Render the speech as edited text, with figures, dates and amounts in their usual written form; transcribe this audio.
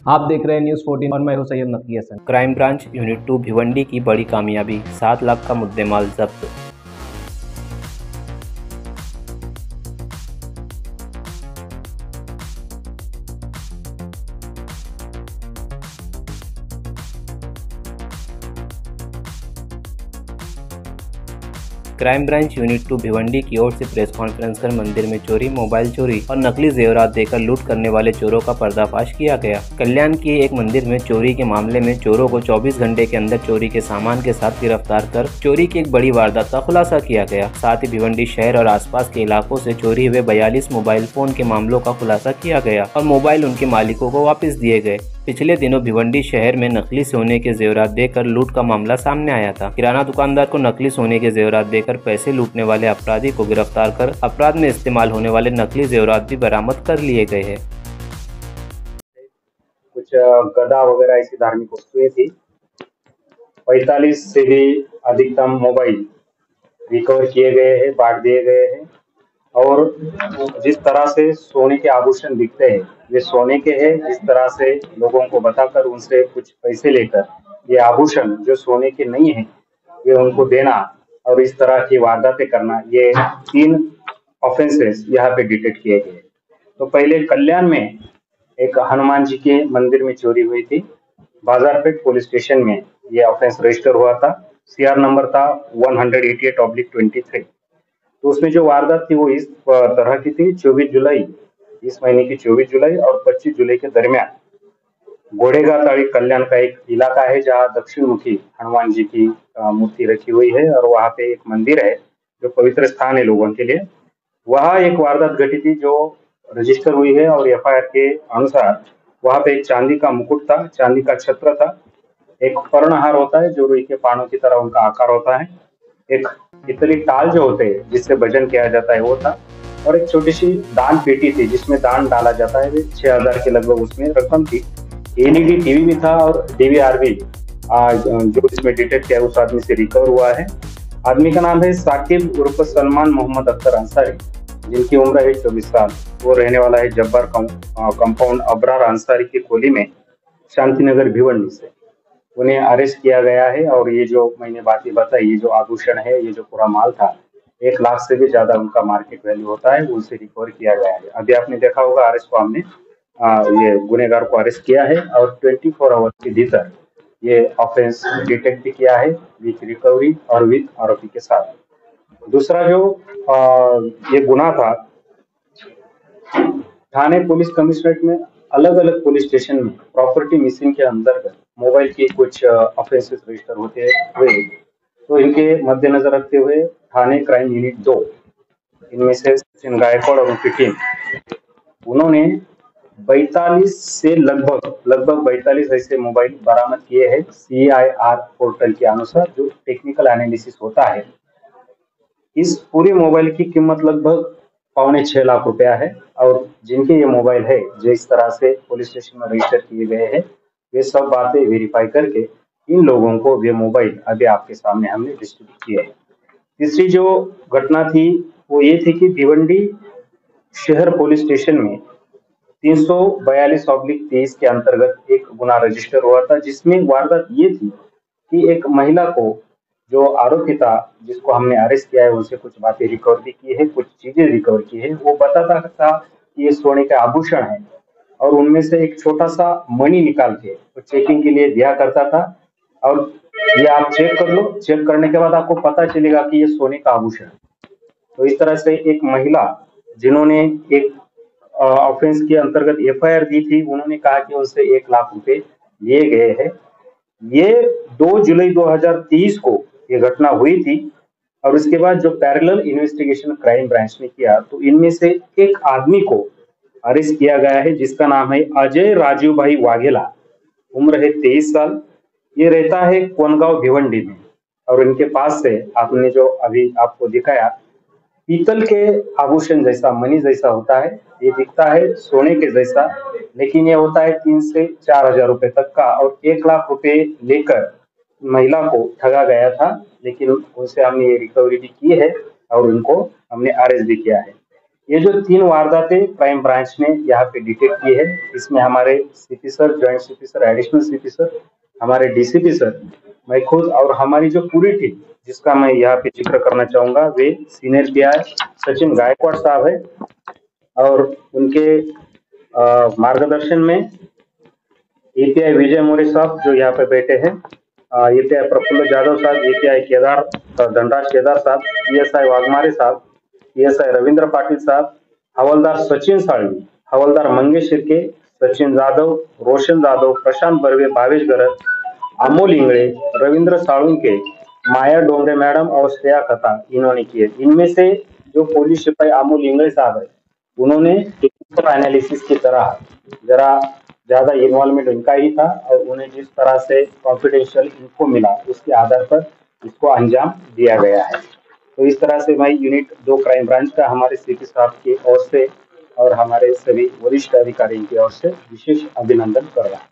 आप देख रहे हैं न्यूज़ 14 और मैं हूं Syed Naqi Hasan. Crime branch unit 2 Bhiwandi की बड़ी कामयाबी, 7 लाख का मुद्देमाल जब्त। क्राइम ब्रांच यूनिट 2 भिवंडी की ओर से प्रेस कॉन्फ्रेंस कर मंदिर में चोरी, मोबाइल चोरी और नकली जेवरात देकर लूट करने वाले चोरों का पर्दाफाश किया गया। कल्याण के एक मंदिर में चोरी के मामले में चोरों को 24 घंटे के अंदर चोरी के सामान के साथ गिरफ्तार कर चोरी की एक बड़ी वारदात का खुलासा किया गया। साथ ही भिवंडी शहर और आसपास के इलाकों से चोरी हुए 42 मोबाइल फोन के मामलों का खुलासा किया गया और मोबाइल उनके मालिकों को वापस दिए गए। पिछले दिनों भिवंडी शहर में नकली सोने के जेवरात देकर लूट का मामला सामने आया था। किराना दुकानदार को नकली सोने के जेवरात देकर पैसे लूटने वाले अपराधी को गिरफ्तार कर अपराध में इस्तेमाल होने वाले नकली जेवरात भी बरामद कर लिए गए हैं। कुछ गदा वगैरह ऐसी धार्मिक वस्तुएं थी। 45 से भी अधिकतम मोबाइल रिकवर किए गए हैं, बांट दिए गए हैं। और जिस तरह से सोने के आभूषण दिखते हैं वे सोने के हैं, इस तरह से लोगों को बताकर उनसे कुछ पैसे लेकर ये आभूषण जो सोने के नहीं है वे उनको देना और इस तरह की वारदातें करना, ये 3 ऑफेंसेस यहाँ पे डिटेक्ट किए गए। तो पहले कल्याण में एक हनुमान जी के मंदिर में चोरी हुई थी। बाजारपेट पुलिस स्टेशन में ये ऑफेंस रजिस्टर हुआ था। CR नंबर था 188/23। तो उसमें जो वारदात थी वो इस तरह की थी। 24 जुलाई, इस महीने की 24 जुलाई और 25 जुलाई के दरमियान घोड़ेगा ताड़ी कल्याण का एक इलाका है जहाँ दक्षिण मुखी हनुमान जी की मूर्ति रखी हुई है और वहाँ पे एक मंदिर है जो पवित्र स्थान है लोगों के लिए। वहाँ एक वारदात घटी थी जो रजिस्टर हुई है और FIR के अनुसार वहाँ पे एक चांदी का मुकुट था, चांदी का छत्र था, एक पर्णहार होता है जो रुई के पानों की तरह उनका आकार होता है, एक इतनी टाल जो होते हैं जिससे भजन किया जाता है वो था, और एक छोटी सी दान पेटी थी जिसमें दान डाला जाता है। 6000 के लगभग उसमें रकम थी। LED टीवी भी था और DVR भी जो इसमें डिटेक्ट किया उस आदमी से रिकवर हुआ है। आदमी का नाम है साकिब उर्फ सलमान मोहम्मद अख्तर अंसारी, जिनकी उम्र है 24 साल। वो रहने वाला है जब्बार कंपाउंड अबरार अंसारी की खोली में, शांतिनगर भिवंडी से। उन्हें अरेस्ट किया गया है और ये जो मैंने बातें बताई, ये जो आभूषण है, ये जो पूरा माल था, 1 लाख से भी ज्यादा उनका मार्केट वैल्यू होता है, उनसे रिकवर किया गया है। अभी आपने देखा होगा अरेस्ट को हमने ये गुनेगार को अरेस्ट किया है और 24 आवर्स के भीतर ये ऑफेंस डिटेक्ट भी किया है विथ रिकवरी और विथ आरोपी के साथ। दूसरा जो ये गुना था, थाने पुलिस कमिश्नरेट में अलग अलग पुलिस स्टेशन में प्रॉपर्टी मिसिंग के अंतर्गत मोबाइल के कुछ ऑफेंसेस रजिस्टर होते हुए, तो इनके मद्देनजर रखते हुए थाने क्राइम यूनिट 2, इनमें से सचिन गायकवाड़ और उनकी टीम, उन्होंने 42 से लगभग 42 ऐसे मोबाइल बरामद किए हैं। CIR पोर्टल के अनुसार जो टेक्निकल एनालिसिस होता है, इस पूरे मोबाइल की कीमत लगभग 5.25 लाख रुपया है। और जिनके ये मोबाइल है जो इस तरह से पुलिस स्टेशन में रजिस्टर किए गए हैं, वे सब बातें वेरीफाई करके इन लोगों को वे मोबाइल अभी आपके सामने हमने डिस्ट्रीब्यूट किए हैं। तीसरी जो घटना थी वो ये थी कि भिवंडी शहर पुलिस स्टेशन में 342/23 के अंतर्गत एक गुना रजिस्टर हुआ था, जिसमें वारदात ये थी कि एक महिला को, जो आरोपी था जिसको हमने अरेस्ट किया है, उनसे कुछ बातें रिकवर भी की है, कुछ चीजें रिकवर की है। वो बताता था कि ये सोने के आभूषण है और उनमें से एक छोटा सा मणि निकाल के तो चेकिंग के लिए दिया करता था। और ये आप चेक कर लो, चेक करने के बाद आपको पता चलेगा कि ये सोने का आभूषण है। तो इस तरह से एक महिला जिन्होंने एक ऑफेंस के अंतर्गत FIR दी थी, उन्होंने कहा कि उनसे 1 लाख रुपए लिए गए हैं। ये 2 जुलाई 2023 को ये घटना हुई थी। और उसके बाद जो पैरेलल इन्वेस्टिगेशन क्राइम ब्रांच ने किया, तो इनमें से एक आदमी को अरेस्ट किया गया है जिसका नाम है अजय राजीव भाई वाघेला, उम्र है 23 साल। ये रहता है कोनगांव भिवंडी में। और इनके पास से आपने जो अभी आपको दिखाया पीतल के आभूषण जैसा, मणि जैसा होता है, ये दिखता है सोने के जैसा, लेकिन ये होता है 3 से 4 हजार रुपए तक का। और 1 लाख रुपए लेकर महिला को ठगा गया था, लेकिन उनसे हमने ये रिकवरी भी की है और उनको हमने अरेस्ट भी किया है। ये जो 3 वारदातें क्राइम ब्रांच ने यहाँ पे डिटेक्ट की है, इसमें हमारे CP sir, joint CP sir, additional CP sir, हमारे डीसीपी सर, मैं खुद और हमारी जो पूरी टीम, जिसका मैं यहाँ पे जिक्र करना चाहूंगा, वे सीनियर पीआई सचिन गायकवाड़ साहब है और उनके मार्गदर्शन में एपीआई विजय मौर्य साहब जो यहाँ पे बैठे हैं, एपीआई प्रफुल्ल जाधव साहब, एपीआई केदार धनराज केदार साहब, पीएसआई वाघमारे साहब, पीएसआई रविंद्र पाटिल साहब, हवलदार सचिन साळवी, हवलदार मंगेश शिर्के, सचिन जाधव, रोशन जाधव, प्रशांत बर्वे, भावेश गरज, अमोल इंगड़े, रविंद्र साळुंके, माया डोंगरे मैडम और श्रेया खता, इन्होंने किए। इनमें से जो पुलिस सिपाही अमोल इंगड़े साहब है, उन्होंने टेक्निकल एनालिसिस की तरह जरा ज्यादा इन्वॉल्वमेंट उनका ही था और उन्हें जिस तरह से कॉन्फिडेंशियल इन्फो मिला उसके आधार पर इसको अंजाम दिया गया है। तो इस तरह से मैं यूनिट 2 क्राइम ब्रांच का हमारे सीपी साहब की ओर से और हमारे सभी वरिष्ठ अधिकारियों की ओर से विशेष अभिनंदन कर रहा हूँ।